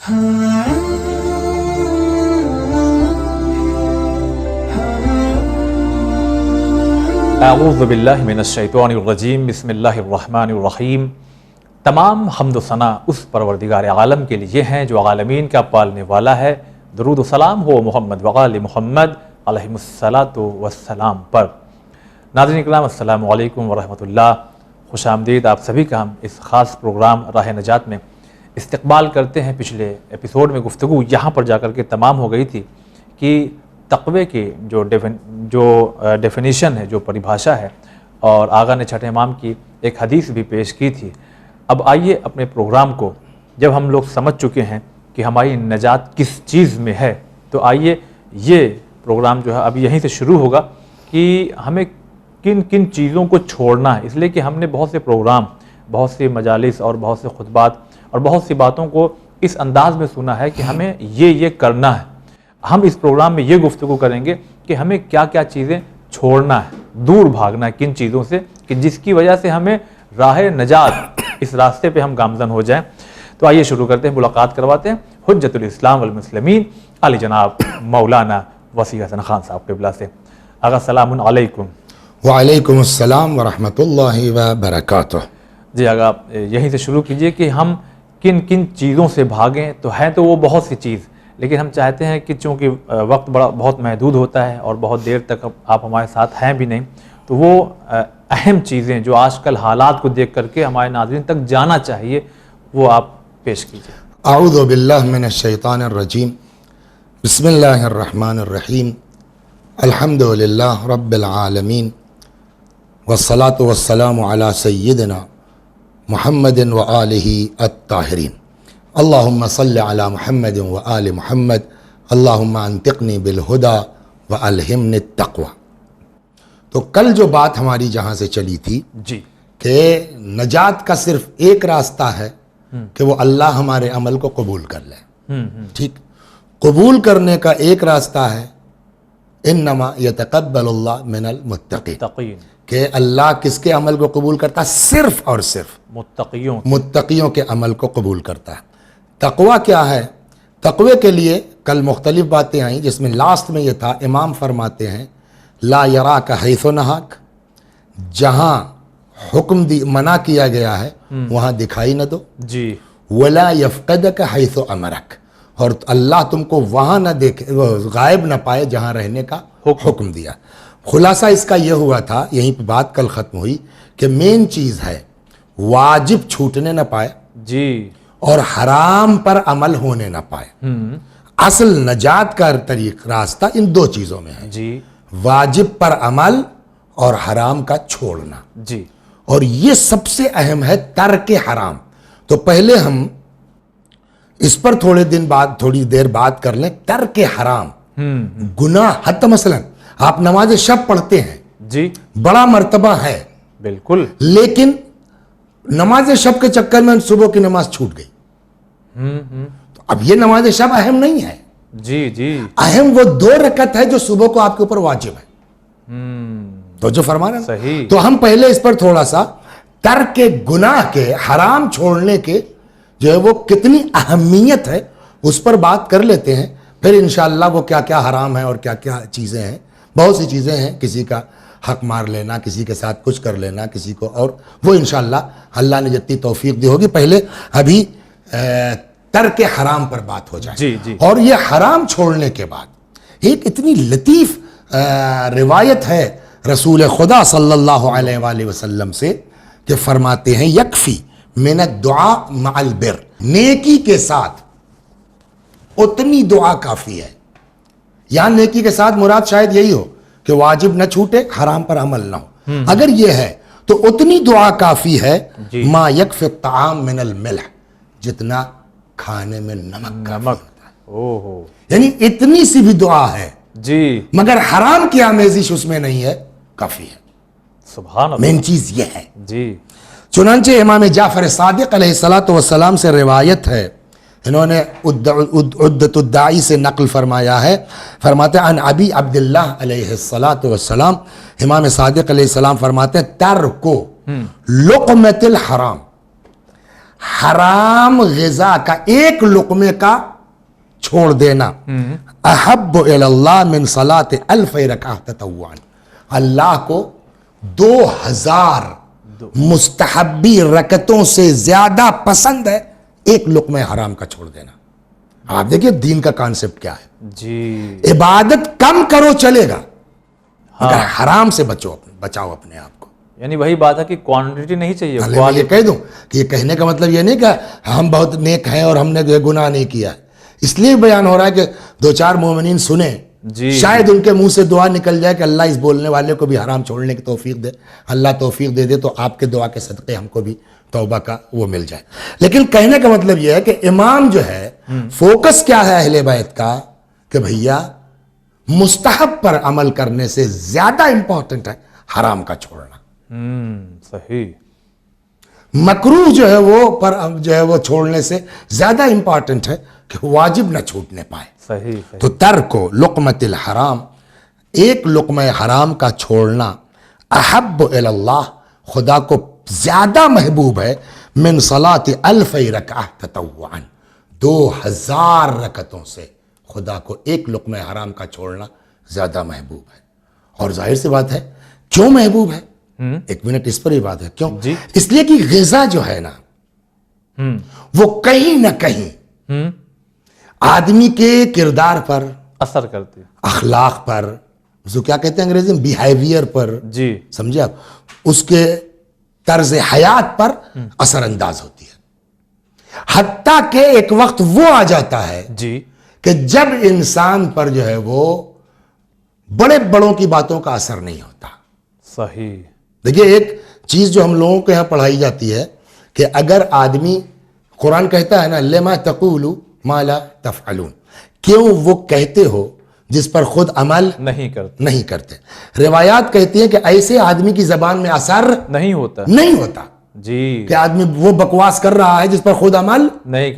اعوذ باللہ من الشیطان الرجیم، بسم اللہ الرحمن الرحیم۔ تمام حمد و ثنا اس پروردگار عالم کے لیے ہیں جو عالمین کا پالنے والا ہے۔ درود و سلام ہو محمد وآل محمد علیہ الصلاۃ والسلام پر۔ ناظرین اکرام، السلام علیکم ورحمۃ اللہ، خوش آمدید آپ سبھی کا ہم اس خاص پروگرام راہ نجات میں استقبال کرتے ہیں۔ پچھلے ایپیسوڈ میں گفتگو یہاں پر جا کر کے تمام ہو گئی تھی کہ تقوی کی جو ڈیفینیشن ہے، جو پریبھاشا ہے، اور آقا نے چھٹے امام کی ایک حدیث بھی پیش کی تھی۔ اب آئیے اپنے پروگرام کو جب ہم لوگ سمجھ چکے ہیں کہ ہماری نجات کس چیز میں ہے، تو آئیے یہ پروگرام جو ہے اب یہیں سے شروع ہوگا کہ ہمیں کن کن چیزوں کو چھوڑنا ہے۔ اس لیے کہ ہم نے بہت سے پروگرام، بہت سے مجالس اور بہت سے خطبات اور بہت سی باتوں کو اس انداز میں سنا ہے کہ ہمیں یہ کرنا ہے۔ ہم اس پروگرام میں یہ گفتگو کریں گے کہ ہمیں کیا کیا چیزیں چھوڑنا ہے، دور بھاگنا ہے کن چیزوں سے کہ جس کی وجہ سے ہمیں راہ نجات، اس راستے پہ ہم گامزن ہو جائیں۔ تو آئیے شروع کرتے ہیں، ملاقات کرواتے ہیں حجت الاسلام والمسلمین علی جناب مولانا وسیع حسن خان صاحب قبلہ سے۔ آقا السلام علیکم۔ وعلیکم السلام ورحمۃ اللہ وبرکاتہ۔ جی آقا، یہیں سے شروع کیجئے کہ ہم کن کن چیزوں سے بھاگیں۔ تو ہیں تو وہ بہت سی چیز، لیکن ہم چاہتے ہیں کہ چونکہ وقت بہت محدود ہوتا ہے اور بہت دیر تک آپ ہمارے ساتھ ہیں بھی نہیں، تو وہ اہم چیزیں جو آج کل حالات کو دیکھ کر کے ہمارے ناظرین تک جانا چاہیے، وہ آپ پیش کیجئے۔ اعوذ باللہ من الشیطان الرجیم، بسم اللہ الرحمن الرحیم، الحمد للہ رب العالمین، والصلاة والسلام علی سیدنا محمد وآلہ الطاہرین، اللہم صل علی محمد وآل محمد، اللہم انطقنی بالہدی والہمنی التقوی۔ تو کل جو بات ہماری جہاں سے چلی تھی جی کہ نجات کا صرف ایک راستہ ہے کہ وہ اللہ ہمارے عمل کو قبول کر لے، ٹھیک؟ قبول کرنے کا ایک راستہ ہے انما یتقبل اللہ من المتقین، کہ اللہ کس کے عمل کو قبول کرتا ہے؟ صرف اور صرف متقیوں کے عمل کو قبول کرتا ہے۔ تقوی کیا ہے؟ تقوی کے لیے کل مختلف باتیں آئیں، جس میں لاسٹ میں یہ تھا، امام فرماتے ہیں لا یراک حیث نہاک، جہاں حکم منع کیا گیا ہے وہاں دکھائی نہ دو، جی، ولا یفقدک حیث امرک، اور اللہ تم کو وہاں نہ دیکھے، غائب نہ پائے جہاں رہنے کا حکم دیا۔ خلاصہ اس کا یہ ہوا تھا، یہیں پہ بات کل ختم ہوئی، کہ مین چیز ہے واجب چھوٹنے نہ پائے، جی، اور حرام پر عمل ہونے نہ پائے۔ اصل نجات کا طریق راستہ ان دو چیزوں میں ہے، جی، واجب پر عمل اور حرام کا چھوڑنا، جی، اور یہ سب سے اہم ہے ترک حرام۔ تو پہلے ہم اس پر تھوڑی دیر بات کر لیں۔ ترک حرام، گناہ، حتی مثلا آپ نماز شب پڑھتے ہیں، جی، بڑا مرتبہ ہے بالکل، لیکن نماز شب کے چکر میں صبح کی نماز چھوٹ گئی، تو اب یہ نماز شب اہم نہیں ہے، جی جی، اہم وہ 2 رکعت ہے جو صبح کو آپ کے اوپر واجب ہے۔ تو جو فرما رہے ہیں صحیح۔ تو ہم پہلے اس پر تھوڑا سا ترک گناہ کے، حرام چھوڑنے کے جو ہے وہ کتنی اہمیت ہے اس پر بات کر لیتے ہیں، پھر انشاءاللہ وہ کیا کیا حرام ہے اور کیا کیا چیزیں ہیں۔ بہت سی چیزیں ہیں، کسی کا حق مار لینا، کسی کے ساتھ کچھ کر لینا، کسی کو، اور وہ انشاءاللہ اللہ نے جتنی توفیق دی ہوگی۔ پہلے ابھی ترک حرام پر بات ہو جائے، جی جی۔ اور یہ حرام چھوڑنے کے بعد ایک اتنی لطیف روایت ہے رسول خدا صلی اللہ علیہ وآلہ وسلم سے کہ فرماتے ہیں یکفی من الدعاء مع البر، نیکی کے ساتھ اتنی دعا کافی ہے۔ یہاں نیکی کے ساتھ مراد شاید یہی ہو کہ واجب نہ چھوٹے، حرام پر عمل نہ ہو۔ اگر یہ ہے تو اتنی دعا کافی ہے، ما یکفی الطعام من الملح، جتنا کھانے میں نمک، یعنی اتنی سی بھی دعا ہے، جی، مگر حرام کی آمیزش اس میں نہیں ہے، کافی ہے۔ سبحان اللہ، مین چیز یہ ہے، جی۔ چنانچہ امام جعفر صادق علیہ السلام سے روایت ہے، انہوں نے عدت الداعی سے نقل فرمایا ہے، فرماتے ہیں عن ابی عبداللہ علیہ السلام، امام صادق علیہ السلام فرماتے ہیں ترکو لقمت الحرام، حرام غذا کا ایک لقمے کا چھوڑ دینا احب الی اللہ من صلاۃ الف رکعہ تطوعا، اللہ کو 2000 مستحبی رکعتوں سے زیادہ پسند ہے ایک لقمہ حرام کا چھوڑ دینا۔ آپ دیکھیے دین کا کانسیپٹ کیا ہے، جی عبادت کم کرو چلے گا مگر حرام سے بچاؤ اپنے آپ کو۔ یعنی وہی بات ہے کہ کوانٹٹی نہیں چاہیے، پہلے میں یہ کہہ دوں کہ یہ کہنے کا مطلب یہ نہیں کہ ہم بہت نیک ہیں اور ہم نے گناہ نہیں کیا ہے، اس لیے بیان ہو رہا ہے کہ 2-4 مومنین سنیں، جی شاید ان کے منہ سے دعا نکل جائے کہ اللہ اس بولنے والے کو بھی حرام چھوڑنے کی توفیق دے، اللہ توفیق دے دے تو آپ کے دعا کے صدقے ہم کو بھی توبہ کا وہ مل جائے۔ لیکن کہنے کا مطلب یہ ہے کہ امام جو ہے فوکس کیا ہے اہل بیت کا کہ بھیا مستحب پر عمل کرنے سے زیادہ امپورٹنٹ ہے حرام کا چھوڑنا، صحیح، مکروہ جو ہے وہ چھوڑنے سے زیادہ امپورٹنٹ ہے کہ واجب نہ چھوٹنے پائے۔ صحیح تو ترک لقمۃ الحرام، ایک لقمہ حرام کا چھوڑنا احب الی اللہ، خدا کو زیادہ محبوب ہے من صلاۃ الف رکعہ تطوعا، 2000 رکعتوں سے خدا کو ایک لقمہ حرام کا چھوڑنا زیادہ محبوب ہے۔ اور ظاہر سی بات ہے کیوں محبوب ہے، ایک منٹ اس پر ہی بات ہے کیوں، اس لیے کہ غذا جو ہے نا وہ کہیں نہ کہیں آدمی کے کردار پر، اثر کرتی، اخلاق پر، جو کیا کہتے ہیں انگریزی میں بیہیویئر پر، جی سمجھے آپ، اس کے طرز حیات پر اثر انداز ہوتی ہے، حتیٰ کہ ایک وقت وہ آ جاتا ہے جی کہ جب انسان پر جو ہے وہ بڑے بڑوں کی باتوں کا اثر نہیں ہوتا۔ صحیح، دیکھیے ایک چیز جو ہم لوگوں کے یہاں پڑھائی جاتی ہے کہ اگر آدمی، قرآن کہتا ہے نا لما تقولوا ما لا تفعلون، کیوں وہ کہتے ہو جس پر خود عمل نہیں کرتے۔ روایات کہتی ہیں کہ ایسے آدمی کی زبان میں اثر نہیں ہوتا جی، کہ آدمی وہ بکواس کر رہا ہے جس پر خود عمل نہیں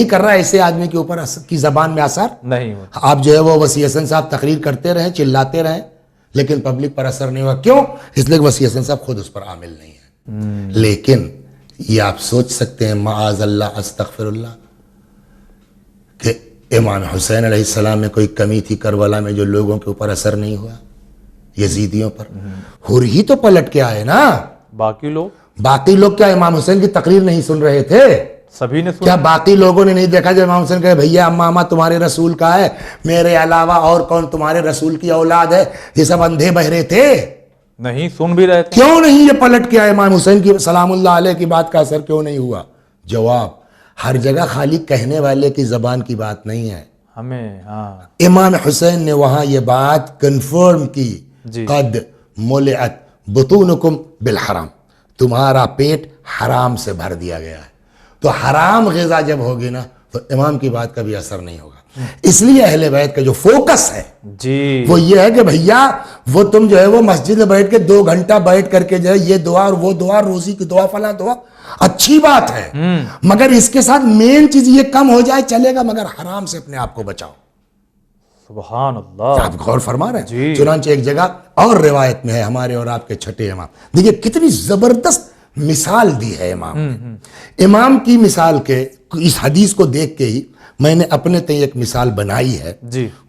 کر رہا ہے، ایسے آدمی کے اوپر کی زبان میں اثر نہیں ہوتا۔ آپ جو ہے وہ وسیع حسن صاحب تقریر کرتے رہیں، چلاتے رہیں، لیکن پبلک پر اثر نہیں ہوا، کیوں؟ اس لیے وسیع حسن صاحب خود اس پر عامل نہیں ہے۔ لیکن یہ آپ سوچ سکتے ہیں معاذ اللہ استغفر اللہ کہ امام حسین علیہ السلام میں کوئی کمی تھی کربلا میں جو لوگوں کے اوپر اثر نہیں ہوا، یزیدیوں پر؟ ہر ہی تو پلٹ کے آئے نا، باقی لوگ کیا امام حسین کی تقریر نہیں سن رہے تھے؟ سبھی نے سنا۔ کیا باقی لوگوں نے نہیں دیکھا جب امام حسین کہے بھیا امامہ تمہارے رسول کا ہے، میرے علاوہ اور کون تمہارے رسول کی اولاد ہے؟ یہ سب اندھے بہرے تھے، نہیں سن بھی رہے تھے، کیوں نہیں یہ پلٹ کے آئے؟ امام حسین کی سلام اللہ علیہ کی بات کا اثر کیوں نہیں ہوا؟ جواب، ہر جگہ خالی کہنے والے کی زبان کی بات نہیں ہے، ہمیں امام حسین نے وہاں یہ بات کنفرم کی، قد ملئت بطونکم بالحرام، تمہارا پیٹ حرام سے بھر دیا گیا ہے۔ تو حرام غذا جب ہوگی نا تو امام کی بات کا بھی اثر نہیں ہوگا۔ اس لیے اہل بیت کا جو فوکس ہے جی وہ یہ ہے کہ بھیا وہ تم جو ہے وہ مسجد میں بیٹھ کے 2 گھنٹہ بیٹھ کر کے جو ہے یہ دعا اور وہ دعا، روزی کی دعا، فلاں دعا، اچھی بات ہے، مگر اس کے ساتھ مین چیز یہ کم ہو جائے چلے گا، مگر حرام سے اپنے آپ کو بچاؤ۔ سبحان اللہ، آپ غور فرما رہے ہیں؟ چنانچہ ایک جگہ اور روایت میں ہے ہمارے اور آپ کے چھٹے امام، دیکھیے کتنی زبردست مثال دی ہے امام نے۔ امام کی مثال کے اس حدیث کو دیکھ کے ہی میں نے اپنے تئیں ایک مثال بنائی ہے،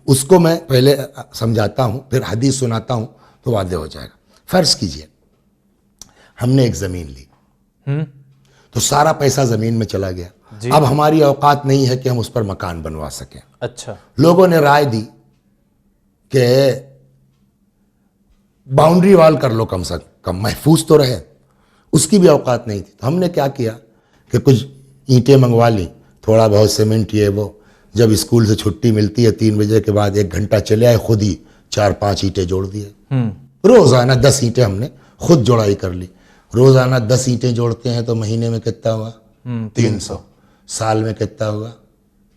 اس کو میں پہلے سمجھاتا ہوں پھر حدیث سناتا ہوں تو واضح ہو جائے گا۔ فرض کیجئے ہم نے ایک زمین لی تو سارا پیسہ زمین میں چلا گیا، اب ہماری اوقات نہیں ہے کہ ہم اس پر مکان بنوا سکیں۔ اچھا، لوگوں نے رائے دی کہ باؤنڈری وال کر لو، کم سے کم محفوظ تو رہے، اس کی بھی اوقات نہیں تھی۔ تو ہم نے کیا کیا کہ کچھ اینٹیں منگوا لی، تھوڑا بہت سیمنٹ، یہ وہ، جب اسکول سے چھٹی ملتی ہے 3 بجے کے بعد 1 گھنٹہ چلے آئے، خود ہی 4-5 اینٹیں جوڑ دیے، روزانہ 10 اینٹیں ہم نے خود جوڑائی کر لی۔ روزانہ 10 اینٹیں جوڑتے ہیں تو مہینے میں کتنا ہوا؟ 300، سال میں کتنا ہوا؟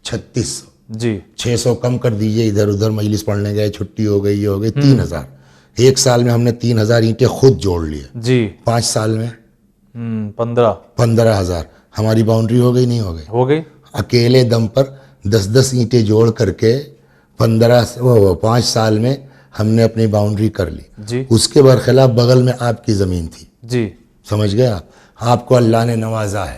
3600 جی، 600 کم کر دیجئے، ادھر ادھر مجلس پڑھنے گئے، چھٹی ہو گئی، یہ ہو گئی، 3000۔ 1 سال میں ہم نے 3000 اینٹیں خود جوڑ لیے، جی 5 سال میں 15,000 ہماری باؤنڈری ہو گئی، نہیں ہو گئی؟ اکیلے دم پر 10 اینٹیں جوڑ کر کے 5 سال میں ہم نے اپنی باؤنڈری کر لی۔ جی، اس کے برخلاف بغل میں آپ کی زمین تھی، جی سمجھ گئے آپ کو اللہ نے نوازا ہے،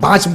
5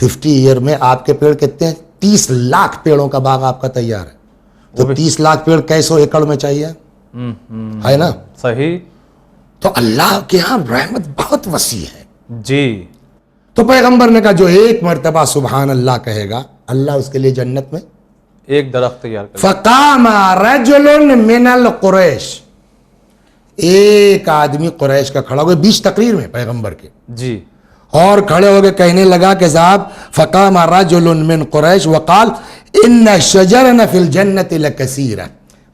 50 ایئر میں آپ کے پیڑ کتنے ہیں؟ 30 لاکھ پیڑوں کا باغ آپ کا تیار ہے. تو 30 لاکھ پیڑ کئی سو ایکڑ میں چاہیے ہے نا. صحیح. تو اللہ کے ہاں رحمت بہت وسیع ہے. جی. تو پیغمبر نے کہا جو ایک مرتبہ سبحان اللہ کہے گا اللہ اس کے لیے جنت میں ایک درخت تیار کر. فقام رجل من القریش، ایک آدمی قریش کا کھڑا ہو گیا 20 تقریر میں پیغمبر کے. جی. اور کھڑے ہو کے کہنے لگا کہ صاحب فقام رجل من قریش وقال ان شجرنا فی الجنت لکثیرہ،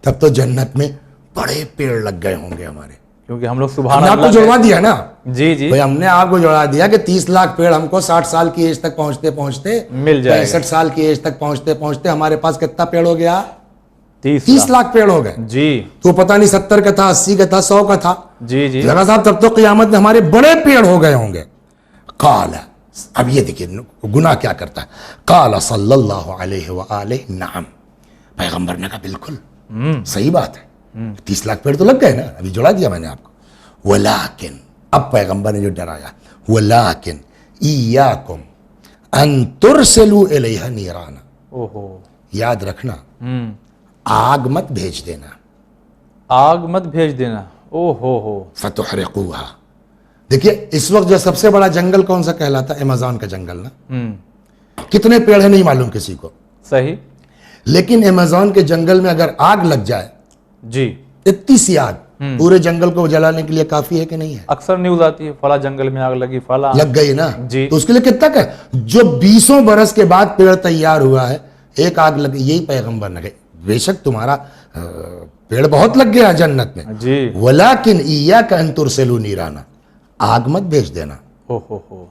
تب تو جنت میں بڑے پیڑ لگ گئے ہوں گے ہمارے، کیونکہ ہم لوگ ہم سبحان نے آپ کو اللہ جڑوا دیا نا. جی جی بھئی ہم نے آپ کو جڑا دیا کہ 30 لاکھ پیڑ ہم کو 60 سال کی ایج تک پہنچتے پہنچتے مل جائے گا. 65 سال کی ایج تک پہنچتے پہنچتے ہمارے پاس کتنا پیڑ ہو گیا؟ 30 30 لاکھ پیڑ ہو گئے. جی تو پتہ نہیں 70 کا تھا، 80 کا تھا، 100 کا تھا. جی جی. لگا صاحب تب تو قیامت میں ہمارے بڑے پیڑ ہو گئے ہوں گے. قال، اب یہ دیکھیے گناہ کیا کرتا ہے. قال صلی اللہ علیہ وآلہ نعم، پیغمبر نے کہا بالکل صحیح بات ہے، 30 لاکھ پیڑ تو لگ گئے نا، ابھی جڑا دیا میں نے آپ کو. ولیکن، اب پیغمبر نے جو ڈرایا، ولیکن ایاکم ان ترسلوا الیہا نیرانا، اوہو، یاد رکھنا آگ مت بھیج دینا، آگ مت بھیج دینا. او ہو. فتحرقوها. دیکھیے اس وقت جو سب سے بڑا جنگل کون سا کہلاتا ہے؟ ایمیزون کا جنگل نا. کتنے پیڑ ہیں نہیں معلوم کسی کو، صحیح. لیکن ایمیزون کے جنگل میں اگر آگ لگ جائے، جی. اتنی سی آگ پورے جنگل کو جلانے کے لیے کافی ہے کہ نہیں ہے؟ اکثر نیوز آتی ہے فلاں جنگل میں آگ لگی، فلاں لگ گئی نا. جی. تو اس کے لیے کتنا کہ جو 20 برس کے بعد پیڑ تیار ہوا ہے، ایک آگ لگ گئی. یہی پیغمبر نے کہا بے شک تمہارا پیڑ بہت لگ گیا جنت میں، جی. ولیکن ایاک ان ترسلوا نیرانا، آگ مت بھیج دینا. او ہو.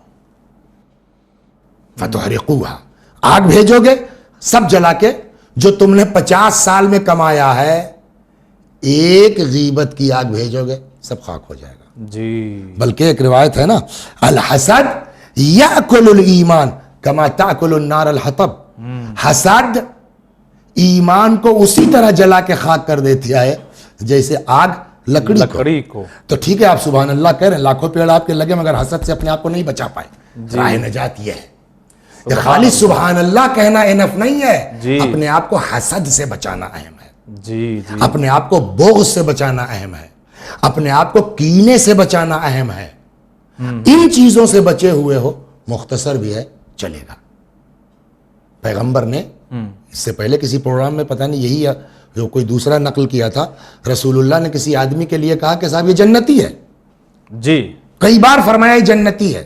فتحرقوها، آگ بھیجو گے سب جلا کے، جو تم نے 50 سال میں کمایا ہے، ایک غیبت کی آگ بھیجو گے سب خاک ہو جائے گا. جی. بلکہ ایک روایت ہے نا، الحسد یاکل الایمان کما تاکل النار الحطب، حسد ایمان کو اسی طرح جلا کے خاک کر دیتی ہے جیسے آگ لکڑی کو. تو ٹھیک ہے آپ سبحان اللہ کہہ رہے ہیں، لاکھوں پیڑ آپ کے لگے مگر حسد سے اپنے آپ کو نہیں بچا پائے. راہ نجات یہ ہے کہ خالی سبحان اللہ کہنا انف نہیں ہے، اپنے آپ کو حسد سے بچانا اہم ہے. جی جی. اپنے آپ کو بغض سے بچانا اہم ہے، اپنے آپ کو کینے سے بچانا اہم ہے. ان چیزوں سے بچے ہوئے ہو، مختصر بھی ہے چلے گا. پیغمبر نے اس سے پہلے کسی پروگرام میں پتہ نہیں یہی جو کوئی دوسرا نقل کیا تھا، رسول اللہ نے کسی آدمی کے لیے کہا کہ صاحب یہ جنتی ہے. جی. کئی بار فرمایا یہ جنتی ہے.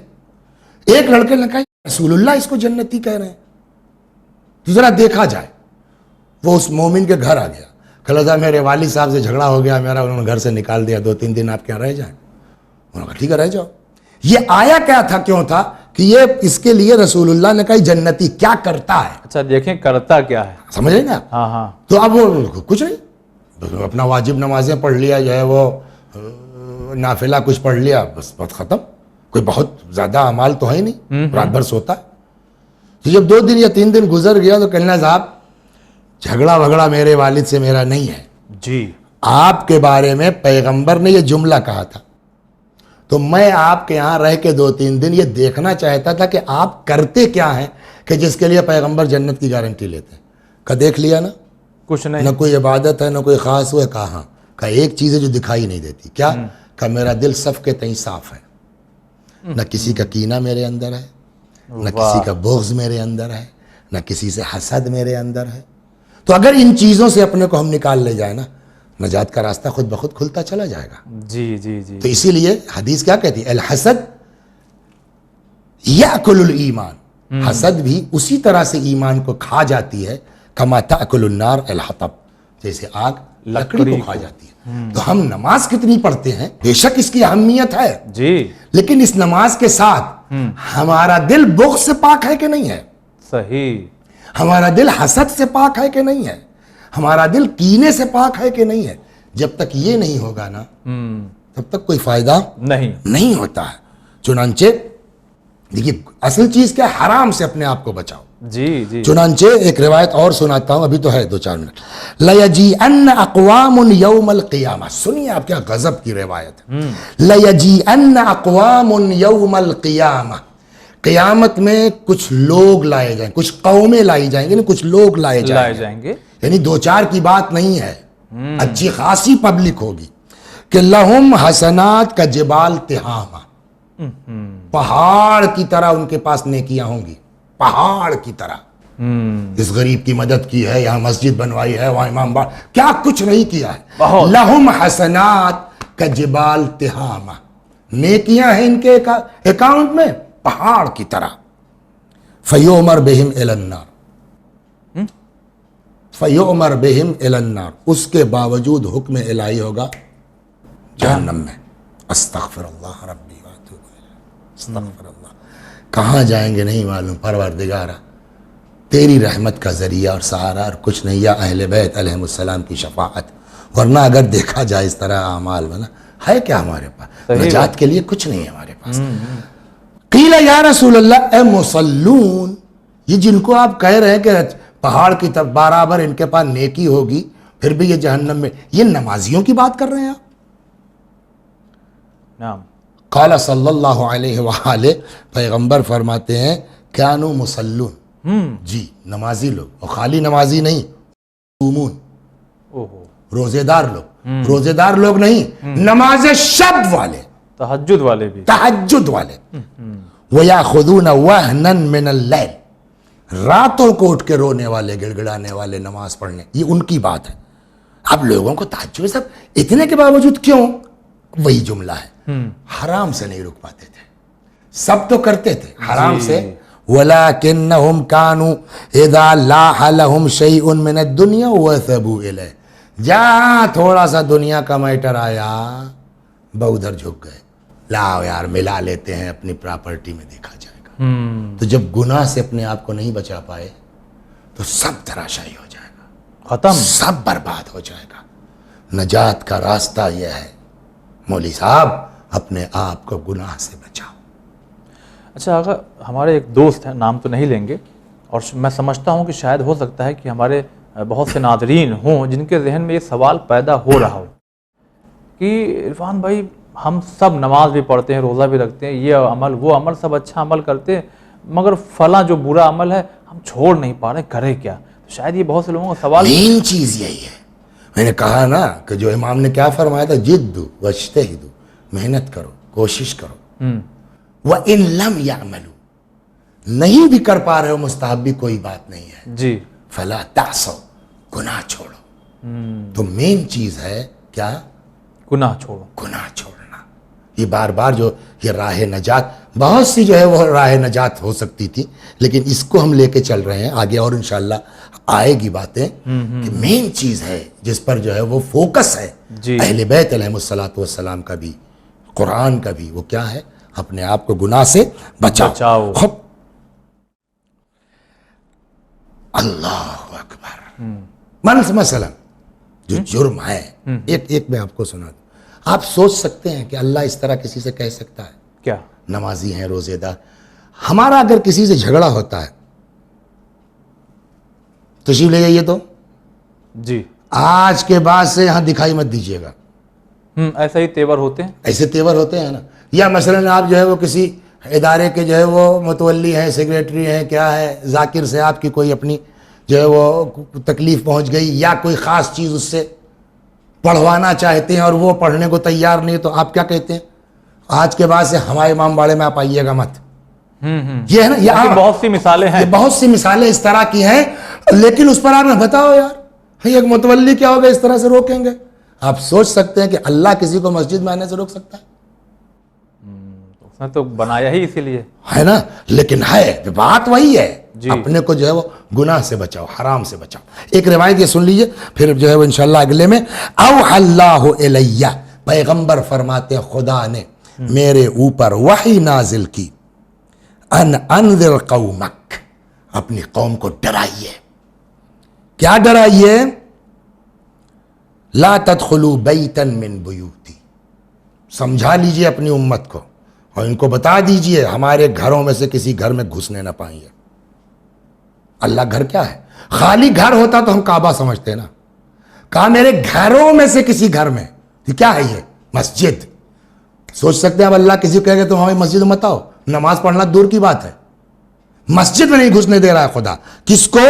ایک لڑکے نے کہا رسول اللہ اس کو جنتی کہہ رہے ہیں، تو ذرا دیکھا جائے. وہ اس مومن کے گھر آ گیا، کہا میرے والد صاحب سے جھگڑا ہو گیا میرا، انہوں نے گھر سے نکال دیا، 2-3 دن آپ کے یہاں رہ جائیں. انہوں نے کہا ٹھیک ہے رہ جاؤ. یہ آیا کیا تھا، کیوں تھا کہ یہ اس کے لیے رسول اللہ نے کہا جنتی کیا کرتا ہے. اچھا دیکھیں کرتا کیا ہے، سمجھ رہے ہیں آپ؟ ہاں ہاں. تو اب وہ کچھ نہیں، اپنا واجب نمازیں پڑھ لیا، جو ہے وہ نافلہ کچھ پڑھ لیا، بس بات ختم. کوئی بہت زیادہ اعمال تو ہے نہیں، رات بھر سوتا ہے. تو جب 2 دن یا 3 دن گزر گیا تو کہنا صاحب جھگڑا وگڑا میرے والد سے میرا نہیں ہے. جی. آپ کے بارے میں پیغمبر نے یہ جملہ کہا تھا، تو میں آپ کے یہاں رہ کے 2-3 دن یہ دیکھنا چاہتا تھا کہ آپ کرتے کیا ہیں کہ جس کے لیے پیغمبر جنت کی گارنٹی لیتے ہیں. کہ دیکھ لیا نا، کچھ نہیں، نہ کوئی عبادت ہے نہ کوئی خاص ہوا. کہاں کہ ایک چیز ہے جو دکھائی نہیں دیتی، کیا کہ میرا دل صف کے تئیں صاف ہے، نہ کسی کا کینہ میرے اندر ہے، نہ کسی کا بغض میرے اندر ہے، نہ کسی سے حسد میرے اندر ہے. تو اگر ان چیزوں سے اپنے کو ہم نکال لے جائیں نا، نجات کا راستہ خود بخود کھلتا چلا جائے گا. جی جی جی. تو اسی لیے حدیث کیا کہتی ہے، الحسد یاکل الایمان، حسد بھی اسی طرح سے ایمان کو کھا جاتی ہے، کما تاکل النار الحطب، جیسے آگ لکڑی کو کھا جاتی ہے. تو ہم نماز کتنی پڑھتے ہیں، بے شک اس کی اہمیت ہے جی، لیکن اس نماز کے ساتھ ہمارا دل بغض سے پاک ہے کہ نہیں ہے؟ صحیح. ہمارا دل حسد سے پاک ہے کہ نہیں ہے؟ ہمارا دل کینے سے پاک ہے کہ نہیں ہے؟ جب تک یہ نہیں ہوگا نا تب تک کوئی فائدہ نہیں ہوتا ہے. چنانچہ دیکھیے اصل چیز کیا، حرام سے اپنے آپ کو بچاؤ. جی جی. چنانچہ ایک روایت اور سناتا ہوں، ابھی تو ہے 2-4 منٹ. لَيَجِيئَنَّ أَقْوَامٌ يَوْمَ الْقِيَامَةِ، سنیے آپ کیا غضب کی روایت ہے. لَيَجِيئَنَّ أَقْوَامٌ يَوْمَ الْقِيَامَةِ، قیامت میں کچھ لوگ لائے جائیں، کچھ قومیں لائی جائیں گے، کچھ لوگ لائے جائیں گے، یعنی دو چار کی بات نہیں ہے، اچھی خاصی پبلک ہوگی کہ لہم حسنات کا جبال تہامہ، پہاڑ کی طرح ان کے پاس نیکیاں ہوں گی، پہاڑ کی طرح. اس غریب کی مدد کی ہے، یہاں مسجد بنوائی ہے، وہاں امام باڑ، کیا کچھ نہیں کیا ہے. لہم حسنات کا جبال تہامہ، نیکیاں ہیں ان کے اکاؤنٹ میں پہاڑ کی طرح. فیؤمر بہم الی النار، فیؤمر بہم الی النار، اس کے باوجود حکم الہی ہوگا جہنم میں. استغفر اللہ ربی واتوب الیہ، استغفر اللہ. کہاں جائیں گے نہیں معلوم. پروردگارا تیری رحمت کا ذریعہ اور سہارا اور کچھ نہیں، یا اہل بیت علیہم السلام کی شفاعت. ورنہ اگر دیکھا جائے اس طرح اعمال بنا ہے کیا ہمارے پاس؟ نجات کے لیے کچھ نہیں ہے ہمارے پاس. قیل یا رسول اللہ، اے مصلون، یہ جن کو آپ کہہ رہے ہیں کہ پہاڑ کی طرف برابر ان کے پاس نیکی ہوگی پھر بھی یہ جہنم میں، یہ نمازیوں کی بات کر رہے ہیں آپ؟ نعم. قال صلی اللہ علیہ وآلہ، پیغمبر فرماتے ہیں کانوا مصلون، جی نمازی لوگ، اور خالی نمازی نہیں، صومون، روزے دار لوگ، روزے دار لوگ نہیں، نماز شب والے، تہجد والے بھی، تہجد والے. وَيَأْخُذُونَ وَهْنًا مِّنَ اللَّيْلِ، راتوں کو اٹھ کے رونے والے، گڑ گڑانے والے، نماز پڑھنے، یہ ان کی بات ہے. اب لوگوں کو تہجد سب اتنے کے باوجود کیوں؟ وہی جملہ ہے، حرام سے نہیں رک پاتے تھے. سب تو کرتے تھے حرام سے. وَلَكِنَّهُمْ كَانُوا إِذَا لَاحَ لَهُمْ شَيْءٌ مِّنَ الدُّنْيَا وَثَبُوا إِلَيْهِ، جہاں تھوڑا سا دنیا کا میٹر آیا بہودر جھک گئے، لاؤ یار ملا لیتے ہیں اپنی پراپرٹی میں، دیکھا جائے گا. تو جب گناہ سے اپنے آپ کو نہیں بچا پائے تو سب تراشائی ہو جائے گا، ختم، سب برباد ہو جائے گا. نجات کا راستہ یہ ہے مولوی صاحب، اپنے آپ کو گناہ سے بچاؤ. اچھا آقا، ہمارے ایک دوست ہیں، نام تو نہیں لیں گے، اور میں سمجھتا ہوں کہ شاید ہو سکتا ہے کہ ہمارے بہت سے ناظرین ہوں جن کے ذہن میں یہ سوال پیدا ہو رہا ہو کہ عرفان بھائی ہم سب نماز بھی پڑھتے ہیں، روزہ بھی رکھتے ہیں، یہ عمل وہ عمل سب اچھا عمل کرتے ہیں، مگر فلاں جو برا عمل ہے ہم چھوڑ نہیں پا رہے، کرے کیا؟ تو شاید یہ بہت سے لوگوں کا سوال. مین چیز یہی ہے، میں نے کہا نا کہ جو امام نے کیا فرمایا تھا، جدو واجتہدو، محنت کرو، کوشش کرو. وَإِن لَمْ يَعْمَلُوا، نہیں بھی کر پا رہے ہو مستحب بھی کوئی بات نہیں ہے، جی، فَلَا تَعْصَوْا، گناہ چھوڑو. تو مین چیز ہے کیا؟ گناہ چھوڑو، گناہ چھوڑنا. یہ بار بار جو یہ راہ نجات، بہت سی جو ہے وہ راہ نجات ہو سکتی تھی، لیکن اس کو ہم لے کے چل رہے ہیں آگے، اور انشاءاللہ آئے گی باتیں کہ مین چیز ہے جس پر جو ہے وہ فوکس ہے اہل بیت علیہم السلام کا بھی، قرآن کا بھی، وہ کیا ہے؟ اپنے آپ کو گناہ سے بچاؤ. اللہ اکبر. مثلا جو جرم ہے، ایک میں آپ کو سنا دوں، آپ سوچ سکتے ہیں کہ اللہ اس طرح کسی سے کہہ سکتا ہے؟ کیا؟ نمازی ہیں، روزے دار. ہمارا اگر کسی سے جھگڑا ہوتا ہے، تشریف لے جائیے تو جی، آج کے بعد سے یہاں دکھائی مت دیجیے گا. ایسا ہی تیور ہوتے ہیں، ایسے تیور ہوتے ہیں نا. یا مثلا آپ جو ہے وہ کسی ادارے کے جو ہے وہ متولی ہیں، سیکریٹری ہیں، کیا ہے، ذاکر سے آپ کی کوئی اپنی جو ہے وہ تکلیف پہنچ گئی، یا کوئی خاص چیز اس سے پڑھوانا چاہتے ہیں اور وہ پڑھنے کو تیار نہیں، تو آپ کیا کہتے ہیں؟ آج کے بعد سے ہمارے امام باڑے میں آپ آئیے گا مت. یہ ہے نا، یہ بہت سی مثالیں ہیں، بہت سی مثالیں اس طرح کی ہیں. لیکن اس پر آپ نے بتاؤ یار، ایک متولی کیا ہوگا اس طرح سے روکیں گے؟ آپ سوچ سکتے ہیں کہ اللہ کسی کو مسجد میں آنے سے روک سکتا ہے؟ اس نے تو بنایا ہی اسی لیے ہے نا. لیکن ہے بات وہی ہے، اپنے کو جو ہے وہ گناہ سے بچاؤ، حرام سے بچاؤ. ایک روایت یہ سن لیجئے، پھر جو ہے وہ انشاءاللہ اگلے میں. اوحى اللہ الیہ، پیغمبر فرماتے ہیں خدا نے میرے اوپر وحی نازل کی، ان انذر قومک، اپنی قوم کو ڈرائیے. کیا ڈرائیے؟ لا تدخلوا بیتا من بیوتی، سمجھا لیجئے اپنی امت کو اور ان کو بتا دیجئے ہمارے گھروں میں سے کسی گھر میں گھسنے نہ پائیں. اللہ گھر کیا ہے؟ خالی گھر ہوتا تو ہم کعبہ سمجھتے نا. کہا میرے گھروں میں سے کسی گھر میں، کیا ہے یہ؟ مسجد. سوچ سکتے ہیں اب اللہ کسی کو کہے گا تو ہماری مسجد مت آؤ؟ نماز پڑھنا دور کی بات ہے، مسجد میں نہیں گھسنے دے رہا ہے خدا. کس کو؟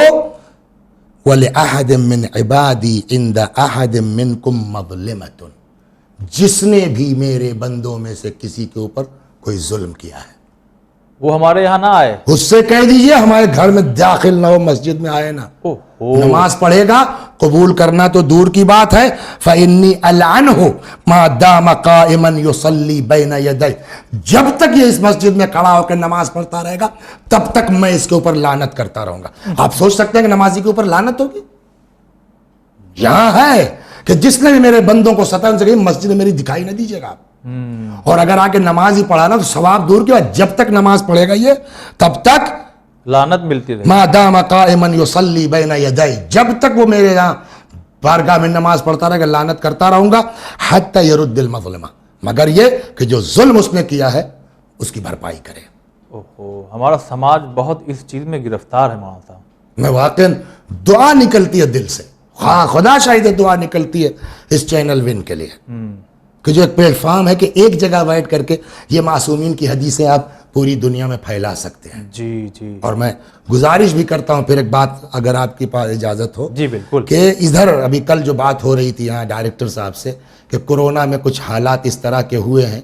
وَلِأَحَدٍ مِّنْ عِبَادِي عِنْدَ أَحَدٍ مِّنْكُمْ مَظْلِمَةٌ، جس نے بھی میرے بندوں میں سے کسی کے اوپر کوئی ظلم کیا ہے وہ ہمارے یہاں نہ آئے. اس سے کہہ دیجئے ہمارے گھر میں داخل نہ ہو، مسجد میں آئے نہ. نماز پڑھے گا، قبول کرنا تو دور کی بات ہے. فَإِنِّي أَلْعَنْهُ مَا دَامَ قَائِمًا يُصَلِّي بَيْنَ يَدَيْ، جب تک یہ اس مسجد میں کھڑا ہو کے نماز پڑھتا رہے گا تب تک میں اس کے اوپر لعنت کرتا رہوں گا. آپ سوچ سکتے ہیں کہ نمازی کے اوپر لعنت ہوگی؟ یہاں ہے کہ جس نے بھی میرے بندوں کو ستایا ان سے کہیں مسجد میں میری دکھائی نہ دیجیے گا آپ. اور اگر آ کے نماز ہی پڑھانا تو ثواب دور کی بات، جب تک نماز پڑھے گا یہ تب تک لعنت ملتی رہے. ما دام قائما یصلی بین یدی، جب تک وہ میرے یہاں بارگاہ میں نماز پڑھتا رہے گا لعنت کرتا رہوں گا. حتی یرد المظلمہ، مگر یہ کہ جو ظلم اس نے کیا ہے اس کی بھرپائی کرے. ہمارا سماج بہت اس چیز میں گرفتار ہے مولانا صاحب. میں واقعا دعا نکلتی ہے دل سے، خدا شاہد ہے دعا نکلتی ہے اس چینل ون کے لیے کہ جو ایک پلیٹ فارم ہے کہ ایک جگہ بیٹھ کر کے یہ معصومین کی حدیثیں آپ پوری دنیا میں پھیلا سکتے ہیں. جی. اور میں گزارش بھی کرتا ہوں پھر ایک بات اگر آپ کے پاس اجازت ہو. جی بالکل. کہ ادھر ابھی کل جو بات ہو رہی تھی یہاں ڈائریکٹر صاحب سے کہ کورونا میں کچھ حالات اس طرح کے ہوئے ہیں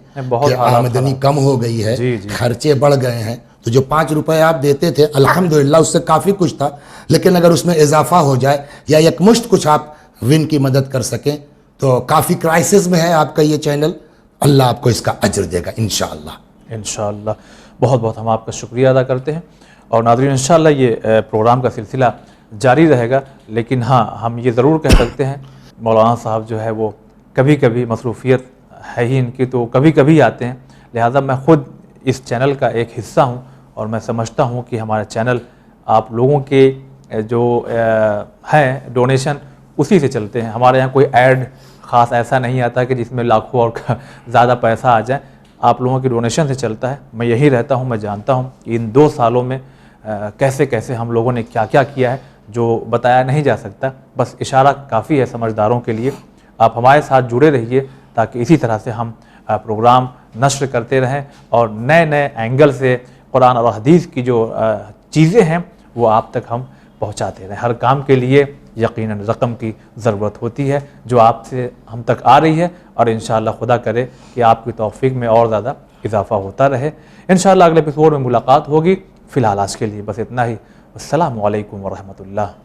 کہ آمدنی کم ہو گئی ہے، خرچے بڑھ گئے ہیں. تو جو 5 روپے آپ دیتے تھے الحمدللہ اس سے کافی کچھ تھا، لیکن اگر اس میں اضافہ ہو جائے یا ایک مشت کچھ آپ ون کی مدد کر سکیں تو کافی کرائسس میں ہے آپ کا یہ چینل. اللہ آپ کو اس کا اجر دے گا انشاءاللہ. انشاءاللہ. بہت بہت ہم آپ کا شکریہ ادا کرتے ہیں. اور ناظرین انشاءاللہ یہ پروگرام کا سلسلہ جاری رہے گا، لیکن ہاں ہم یہ ضرور کہہ سکتے ہیں مولانا صاحب جو ہے وہ کبھی کبھی مصروفیت ہے ہی ان کی تو کبھی کبھی آتے ہیں. لہٰذا میں خود اس چینل کا ایک حصہ ہوں اور میں سمجھتا ہوں کہ ہمارا چینل آپ لوگوں کے جو ہیں ڈونیشن اسی سے چلتے ہیں. ہمارے یہاں کوئی ایڈ خاص ایسا نہیں آتا کہ جس میں لاکھوں اور زیادہ پیسہ آ جائے. آپ لوگوں کی ڈونیشن سے چلتا ہے. میں یہی رہتا ہوں، میں جانتا ہوں کہ ان 2 سالوں میں کیسے کیسے ہم لوگوں نے کیا کیا کیا ہے جو بتایا نہیں جا سکتا. بس اشارہ کافی ہے سمجھداروں کے لیے. آپ ہمارے ساتھ جڑے رہیے تاکہ اسی طرح سے ہم پروگرام نشر کرتے رہیں اور نئے نئے اینگل سے قرآن اور حدیث کی جو چیزیں ہیں وہ آپ تک ہم پہنچاتے رہیں. ہر کام کے لیے یقیناً رقم کی ضرورت ہوتی ہے جو آپ سے ہم تک آ رہی ہے، اور انشاءاللہ خدا کرے کہ آپ کی توفیق میں اور زیادہ اضافہ ہوتا رہے. انشاءاللہ اگلے ایپیسوڈ میں ملاقات ہوگی. فی الحال آج کے لیے بس اتنا ہی. السلام علیکم ورحمۃ اللہ.